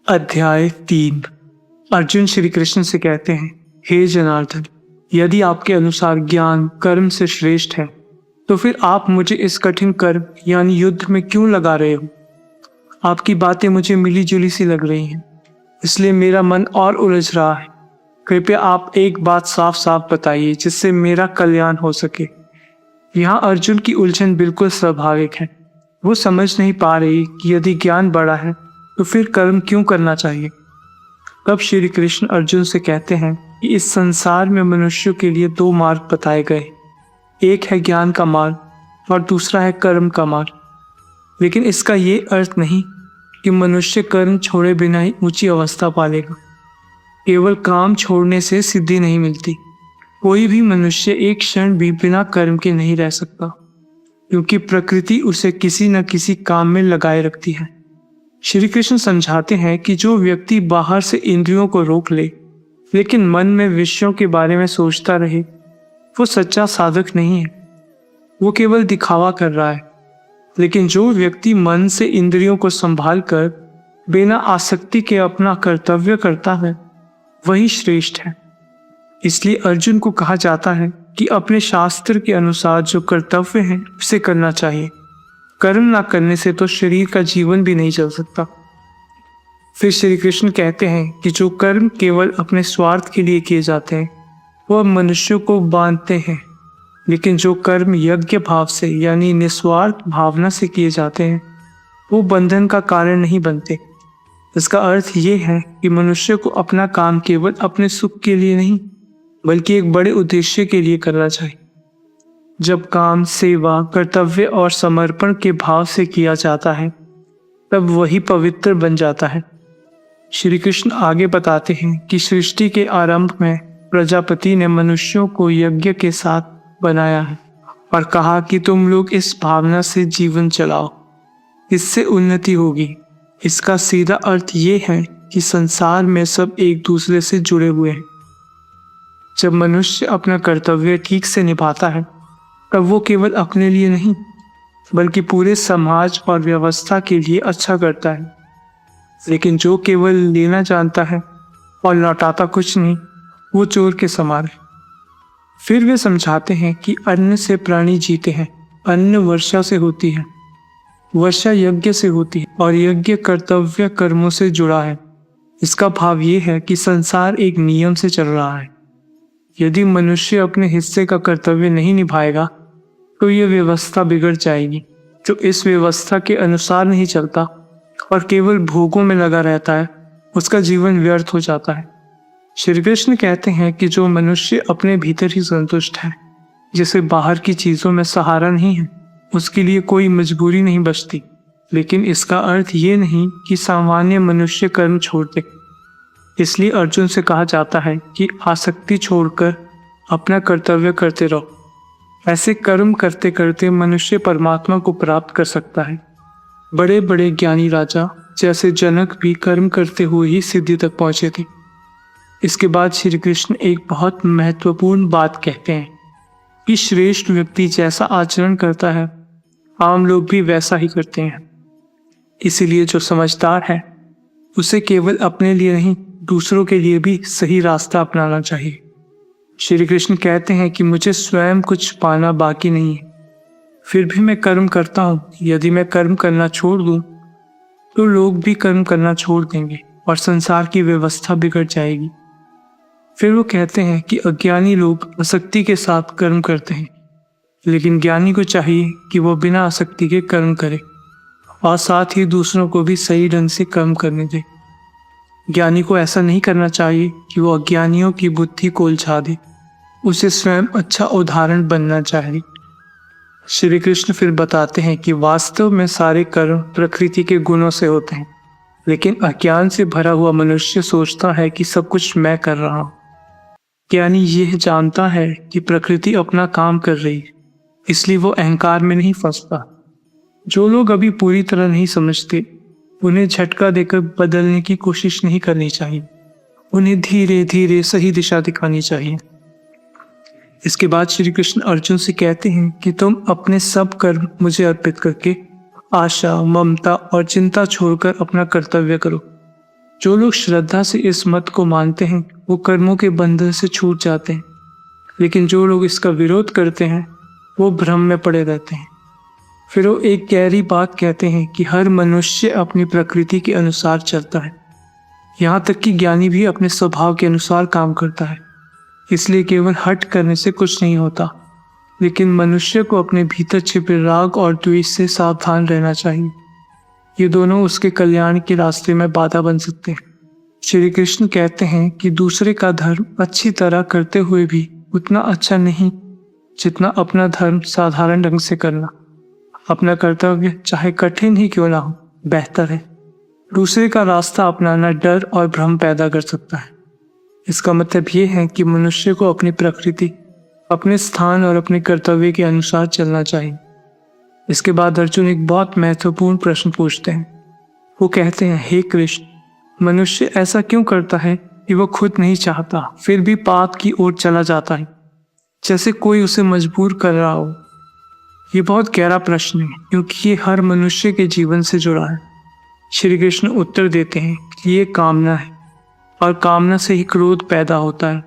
अध्याय 3। अर्जुन श्री कृष्ण से कहते हैं, हे जनार्दन, यदि आपके अनुसार ज्ञान कर्म से श्रेष्ठ है तो फिर आप मुझे इस कठिन कर्म यानी युद्ध में क्यों लगा रहे हो? आपकी बातें मुझे मिली जुली सी लग रही हैं, इसलिए मेरा मन और उलझ रहा है। कृपया आप एक बात साफ साफ बताइए जिससे मेरा कल्याण हो सके। यहाँ अर्जुन की उलझन बिल्कुल स्वाभाविक है। वो समझ नहीं पा रही कि यदि ज्ञान बड़ा है तो फिर कर्म क्यों करना चाहिए। तब श्री कृष्ण अर्जुन से कहते हैं कि इस संसार में मनुष्यों के लिए दो मार्ग बताए गए, एक है ज्ञान का मार्ग और दूसरा है कर्म का मार्ग। लेकिन इसका ये अर्थ नहीं कि मनुष्य कर्म छोड़े बिना ही ऊंची अवस्था पालेगा। केवल काम छोड़ने से सिद्धि नहीं मिलती। कोई भी मनुष्य एक क्षण भी बिना कर्म के नहीं रह सकता, क्योंकि प्रकृति उसे किसी न किसी काम में लगाए रखती है। श्री कृष्ण समझाते हैं कि जो व्यक्ति बाहर से इंद्रियों को रोक ले लेकिन मन में विषयों के बारे में सोचता रहे, वो सच्चा साधक नहीं है, वो केवल दिखावा कर रहा है। लेकिन जो व्यक्ति मन से इंद्रियों को संभाल कर बिना आसक्ति के अपना कर्तव्य करता है, वही श्रेष्ठ है। इसलिए अर्जुन को कहा जाता है कि अपने शास्त्र के अनुसार जो कर्तव्य है उसे करना चाहिए। कर्म ना करने से तो शरीर का जीवन भी नहीं चल सकता। फिर श्री कृष्ण कहते हैं कि जो कर्म केवल अपने स्वार्थ के लिए किए जाते हैं वह मनुष्यों को बांधते हैं, लेकिन जो कर्म यज्ञ भाव से यानी निस्वार्थ भावना से किए जाते हैं वो बंधन का कारण नहीं बनते। इसका अर्थ ये है कि मनुष्य को अपना काम केवल अपने सुख के लिए नहीं बल्कि एक बड़े उद्देश्य के लिए करना चाहिए। जब काम सेवा कर्तव्य और समर्पण के भाव से किया जाता है तब वही पवित्र बन जाता है। श्री कृष्ण आगे बताते हैं कि सृष्टि के आरंभ में प्रजापति ने मनुष्यों को यज्ञ के साथ बनाया है और कहा कि तुम लोग इस भावना से जीवन चलाओ, इससे उन्नति होगी। इसका सीधा अर्थ ये है कि संसार में सब एक दूसरे से जुड़े हुए हैं। जब मनुष्य अपना कर्तव्य ठीक से निभाता है तब वो केवल अपने लिए नहीं बल्कि पूरे समाज और व्यवस्था के लिए अच्छा करता है। लेकिन जो केवल लेना जानता है और लौटाता कुछ नहीं, वो चोर के समान है। फिर वे समझाते हैं कि अन्न से प्राणी जीते हैं, अन्न वर्षा से होती है, वर्षा यज्ञ से होती है और यज्ञ कर्तव्य कर्मों से जुड़ा है। इसका भाव ये है कि संसार एक नियम से चल रहा है। यदि मनुष्य अपने हिस्से का कर्तव्य नहीं निभाएगा तो यह व्यवस्था बिगड़ जाएगी। जो इस व्यवस्था के अनुसार नहीं चलता और केवल भोगों में लगा रहता है, उसका जीवन व्यर्थ हो जाता है। श्री कृष्ण कहते हैं कि जो मनुष्य अपने भीतर ही संतुष्ट है, जिसे बाहर की चीजों में सहारा नहीं है, उसके लिए कोई मजबूरी नहीं बचती। लेकिन इसका अर्थ ये नहीं कि सामान्य मनुष्य कर्म छोड़ दे। इसलिए अर्जुन से कहा जाता है कि आसक्ति छोड़कर अपना कर्तव्य करते रहो। ऐसे कर्म करते करते मनुष्य परमात्मा को प्राप्त कर सकता है। बड़े बड़े ज्ञानी राजा जैसे जनक भी कर्म करते हुए ही सिद्धि तक पहुंचे थे। इसके बाद श्री कृष्ण एक बहुत महत्वपूर्ण बात कहते हैं कि श्रेष्ठ व्यक्ति जैसा आचरण करता है, आम लोग भी वैसा ही करते हैं। इसीलिए जो समझदार है उसे केवल अपने लिए नहीं दूसरों के लिए भी सही रास्ता अपनाना चाहिए। श्री कृष्ण कहते हैं कि मुझे स्वयं कुछ पाना बाकी नहीं है, फिर भी मैं कर्म करता हूँ। यदि मैं कर्म करना छोड़ दूँ तो लोग भी कर्म करना छोड़ देंगे और संसार की व्यवस्था बिगड़ जाएगी। फिर वो कहते हैं कि अज्ञानी लोग आसक्ति के साथ कर्म करते हैं, लेकिन ज्ञानी को चाहिए कि वो बिना आसक्ति के कर्म करे और साथ ही दूसरों को भी सही ढंग से कर्म करने दे। ज्ञानी को ऐसा नहीं करना चाहिए कि वो अज्ञानियों की बुद्धि को उलझा दे, उसे स्वयं अच्छा उदाहरण बनना चाहिए। श्री कृष्ण फिर बताते हैं कि वास्तव में सारे कर्म प्रकृति के गुणों से होते हैं, लेकिन अज्ञान से भरा हुआ मनुष्य सोचता है कि सब कुछ मैं कर रहा हूँ। ज्ञानी यह जानता है कि प्रकृति अपना काम कर रही है, इसलिए वो अहंकार में नहीं फंसता। जो लोग अभी पूरी तरह नहीं समझते उन्हें झटका देकर बदलने की कोशिश नहीं करनी चाहिए, उन्हें धीरे धीरे सही दिशा दिखानी चाहिए। इसके बाद श्री कृष्ण अर्जुन से कहते हैं कि तुम अपने सब कर्म मुझे अर्पित करके आशा, ममता और चिंता छोड़कर अपना कर्तव्य करो। जो लोग श्रद्धा से इस मत को मानते हैं वो कर्मों के बंधन से छूट जाते हैं, लेकिन जो लोग इसका विरोध करते हैं वो भ्रम में पड़े रहते हैं। फिर वो एक गहरी बात कहते हैं कि हर मनुष्य अपनी प्रकृति के अनुसार चलता है, यहाँ तक कि ज्ञानी भी अपने स्वभाव के अनुसार काम करता है। इसलिए केवल हट करने से कुछ नहीं होता, लेकिन मनुष्य को अपने भीतर छिपे राग और द्वेष से सावधान रहना चाहिए। ये दोनों उसके कल्याण के रास्ते में बाधा बन सकते हैं। श्री कृष्ण कहते हैं कि दूसरे का धर्म अच्छी तरह करते हुए भी उतना अच्छा नहीं जितना अपना धर्म साधारण ढंग से करना। अपना कर्तव्य चाहे कठिन ही क्यों ना हो, बेहतर है। दूसरे का रास्ता अपनाना डर और भ्रम पैदा कर सकता है। इसका मतलब ये है कि मनुष्य को अपनी प्रकृति, अपने स्थान और अपने कर्तव्य के अनुसार चलना चाहिए। इसके बाद अर्जुन एक बहुत महत्वपूर्ण प्रश्न पूछते हैं। वो कहते हैं, हे कृष्ण, मनुष्य ऐसा क्यों करता है कि वो खुद नहीं चाहता फिर भी पाप की ओर चला जाता है, जैसे कोई उसे मजबूर कर रहा हो। ये बहुत गहरा प्रश्न है क्योंकि ये हर मनुष्य के जीवन से जुड़ा है। श्री कृष्ण उत्तर देते हैं कि ये कामना है और कामना से ही क्रोध पैदा होता है।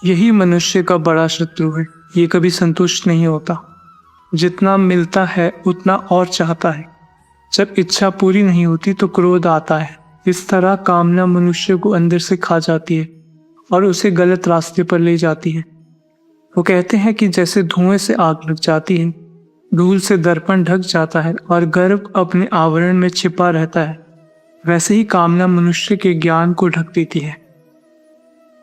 यही मनुष्य का बड़ा शत्रु है। ये कभी संतुष्ट नहीं होता, जितना मिलता है उतना और चाहता है। जब इच्छा पूरी नहीं होती तो क्रोध आता है। इस तरह कामना मनुष्य को अंदर से खा जाती है और उसे गलत रास्ते पर ले जाती है। वो कहते हैं कि जैसे धुएं से आग लग जाती है, धूल से दर्पण ढक जाता है और गर्भ अपने आवरण में छिपा रहता है, वैसे ही कामना मनुष्य के ज्ञान को ढक देती है।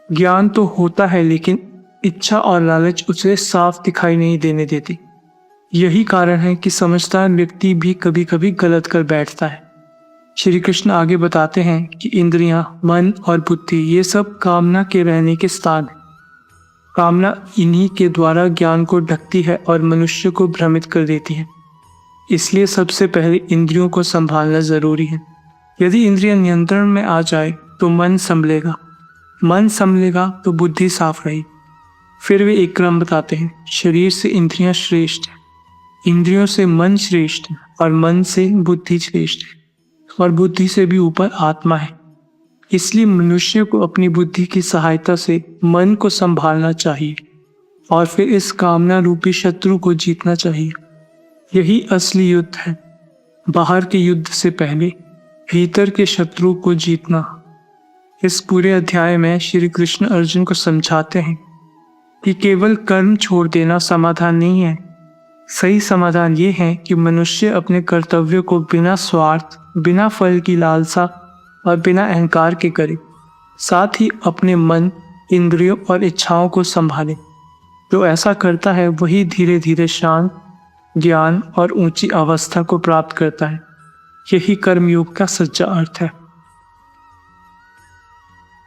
ज्ञान तो होता है लेकिन इच्छा और लालच उसे साफ दिखाई नहीं देने देती। यही कारण है कि समझदार व्यक्ति भी कभी कभी गलत कर बैठता है। श्री कृष्ण आगे बताते हैं कि इंद्रियां, मन और बुद्धि ये सब कामना के रहने के स्थान है। कामना इन्हीं के द्वारा ज्ञान को ढकती है और मनुष्य को भ्रमित कर देती है। इसलिए सबसे पहले इंद्रियों को संभालना जरूरी है। यदि इंद्रियां नियंत्रण में आ जाए तो मन संभलेगा, मन संभलेगा तो बुद्धि साफ रहेगी। फिर वे एक क्रम बताते हैं, शरीर से इंद्रियां श्रेष्ठ है, इंद्रियों से मन श्रेष्ठ है और मन से बुद्धि श्रेष्ठ है और बुद्धि से भी ऊपर आत्मा है। इसलिए मनुष्य को अपनी बुद्धि की सहायता से मन को संभालना चाहिए और फिर इस कामना रूपी शत्रु को जीतना चाहिए। यही असली युद्ध है। बाहर के युद्ध से पहले भीतर के शत्रु को जीतना। इस पूरे अध्याय में श्री कृष्ण अर्जुन को समझाते हैं कि केवल कर्म छोड़ देना समाधान नहीं है। सही समाधान ये है कि मनुष्य अपने कर्तव्य को बिना स्वार्थ, बिना फल की लालसा और बिना अहंकार के करे, साथ ही अपने मन, इंद्रियों और इच्छाओं को संभाले। जो ऐसा करता है वही धीरे धीरे शांत, ज्ञान और ऊंची अवस्था को प्राप्त करता है। यही कर्मयोग का सच्चा अर्थ है।